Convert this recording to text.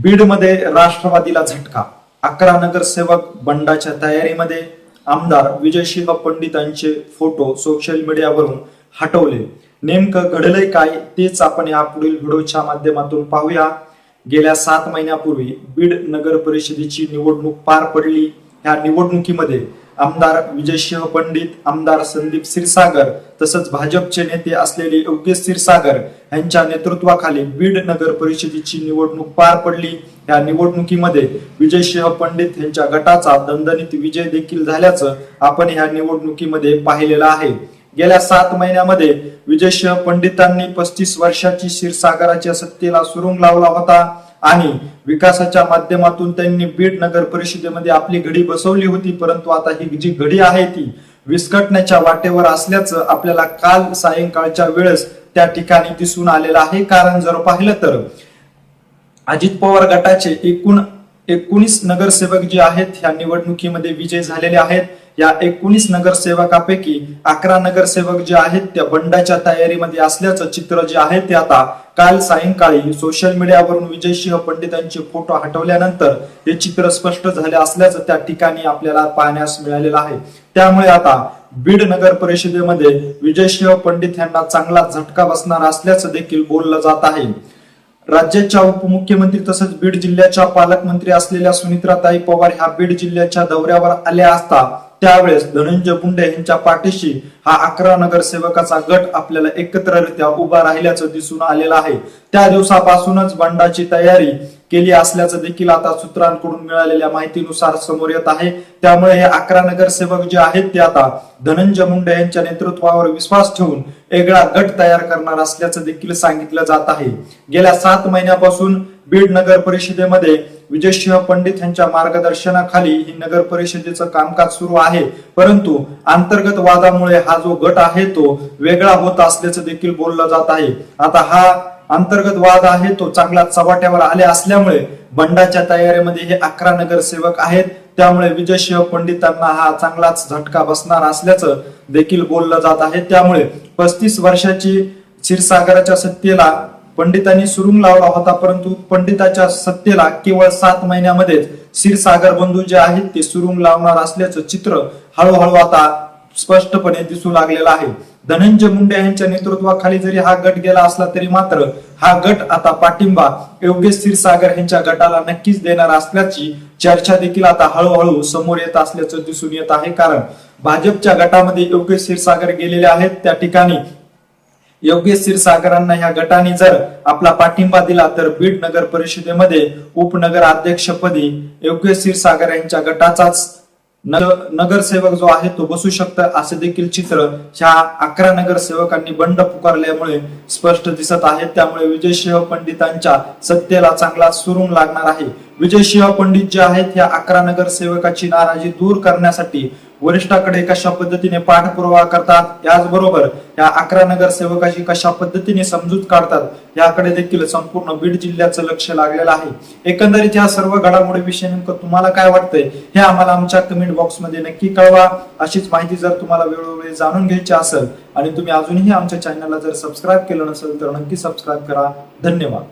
बीडमध्ये राष्ट्रवादीला झटका. 11 नगरसेवक बंडाच्या तयारीमध्ये. आमदार विजयसिंह पंडितांचे फोटो सोशल मीडियावरून हटवले. नेमकं घडलंय काय तेच आपण या पुढील व्हिडिओच्या माध्यमातून पाहूया. गेल्या 7 महिन्यापूर्वी बीड नगर परिषदेची निवडणूक पार पडली. ह्या निवडणुकीमध्ये आमदार विजयसिंह पंडित, आमदार संदीप क्षीरसागर तसंच भाजपचे नेते असलेले योगेश क्षीरसागर यांच्या नेतृत्वाखाली बीड नगर परिषदेची निवडणूक पार पडली. या निवडणुकीमध्ये विजयसिंह पंडित यांच्या गटाचा दणदणीत विजय देखील झाल्याचं आपण या निवडणुकीमध्ये पाहिलेलं आहे. गेल्या 7 महिन्यामध्ये विजयसिंह पंडितांनी 35 वर्षाची क्षीरसागराच्या सत्तेला सुरुंग लावला होता आणि विकासाच्या माध्यमातून त्यांनी बीड नगर परिषदेमध्ये आपली घडी बसवली होती. परंतु आता ही जी घडी आहे ती विस्कटण्याच्या वाटेवर असल्याचं आपल्याला काल सायंकाळच्या वेळेस त्या ठिकाणी दिसून आलेलं आहे. कारण जर पाहिलं तर अजित पवार गटाचे एकूण 19 नगरसेवक जे आहेत ह्या निवडणुकीमध्ये विजय झालेले आहेत. या 19 नगरसेवकापैकी 11 नगरसेवक जे आहेत त्या बंडाच्या तयारीमध्ये असल्याचं चित्र जे आहे ते आता काल सायंकाळी सोशल मीडियावरून विजयसिंह पंडितांचे फोटो हटवल्यानंतर हे चित्र स्पष्ट झाले असल्याचं त्या ठिकाणी आपल्याला पाहण्यास मिळालेलं आहे. त्यामुळे आता बीड नगर परिषदेमध्ये विजयसिंह पंडित यांना चांगला झटका बसणार असल्याचं देखील बोललं जात आहे. राज्याच्या उपमुख्यमंत्री तसंच बीड जिल्ह्याच्या पालकमंत्री असलेल्या सुनित्राताई पवार ह्या बीड जिल्ह्याच्या दौऱ्यावर आल्या असता त्यावेळेस धनंजय मुंडे यांच्या पाठीशी हा 11 नगरसेवकाचा गट आपल्याला एकत्ररित्या उभा राहिल्याचं दिसून आलेलं आहे. त्या दिवसापासूनच बंडाची तयारी केली असल्याचं देखील आता सूत्रांकडून मिळालेल्या माहितीनुसार समोर येत आहे. त्यामुळे हे 11 नगरसेवक जे आहेत ते आता धनंजय मुंडे यांच्या नेतृत्वावर विश्वास ठेवून वेगळा गट तयार करणार असल्याचं देखील सांगितलं जात आहे. गेल्या 7 महिन्यापासून बीड नगर परिषदेमध्ये विजयसिंह पंडित यांच्या मार्गदर्शनाखाली ही नगर परिषदेचं कामकाज सुरू आहे. परंतु अंतर्गत वादामुळे हा जो गट आहे तो वेगळा होत असल्याचं देखील बोललं जात आहे. आता हा अंतर्गत वाद आहे तो चांगला चव्हाट्यावर आले असल्यामुळे बंडाच्या तयारीमध्ये हे 11 नगरसेवक आहेत. त्यामुळे विजयसिंह पंडितांना हा चांगलाच झटका बसणार असल्याचं देखील बोललं जात आहे. त्यामुळे 35 वर्षाची क्षीरसागराच्या सत्तेला पंडितांनी सुरुंग लावला होता. परंतु पंडिताच्या सत्तेला केवळ 7 महिन्यामध्येच क्षीरसागर बंधू जे आहेत ते सुरुंग लावणार असल्याचं चित्र हळूहळू आता स्पष्टपणे दिसू लागलेलं आहे. धनंजय मुंडे यांच्या नेतृत्वाखाली जरी हा गट गेला असला तरी मात्र हा गट आता पाठिंबा योगेश क्षीरसागर यांच्या गटाला नक्कीच देणार असल्याची चर्चा देखील आता हळूहळू समोर येत असल्याचं दिसून येत आहे. कारण भाजपच्या गटामध्ये योगेश क्षीरसागर गेलेले आहेत. त्या ठिकाणी योगेश क्षीरसागरांना ह्या गटाने जर आपला पाठिंबा दिला तर बीड नगर परिषदेमध्ये उपनगर अध्यक्षपदी योगेश क्षीरसागर यांच्या गटाचाच नगरसेवक जो आहे तो बसू शकतं असे देखील चित्र ह्या 11 नगरसेवकांनी बंड पुकारल्यामुळे स्पष्ट दिसत आहे. त्यामुळे विजयसिंह पंडितांच्या सत्तेला चांगला सुरुंग लागणार आहे. विजयसिंह पंडित जे आहेत ह्या 11 नगरसेवकाची नाराजी दूर करण्यासाठी वरिष्ठाकडे कशा पद्धतीने पाठपुरावा करतात, याचबरोबर या 11 नगरसेवकाची कशा पद्धतीने समजूत काढतात याकडे देखील संपूर्ण बीड जिल्ह्याचं लक्ष लागलेलं आहे. एकंदरीत या सर्व घडामोडीविषयी नेमकं तुम्हाला काय वाटतंय हे आम्हाला आमच्या कमेंट बॉक्समध्ये नक्की कळवा. अशीच माहिती जर तुम्हाला वेळोवेळी जाणून घ्यायची असेल आणि तुम्ही अजूनही आमच्या चॅनलला जर सबस्क्राईब केलं नसेल तर नक्की सबस्क्राईब करा. धन्यवाद.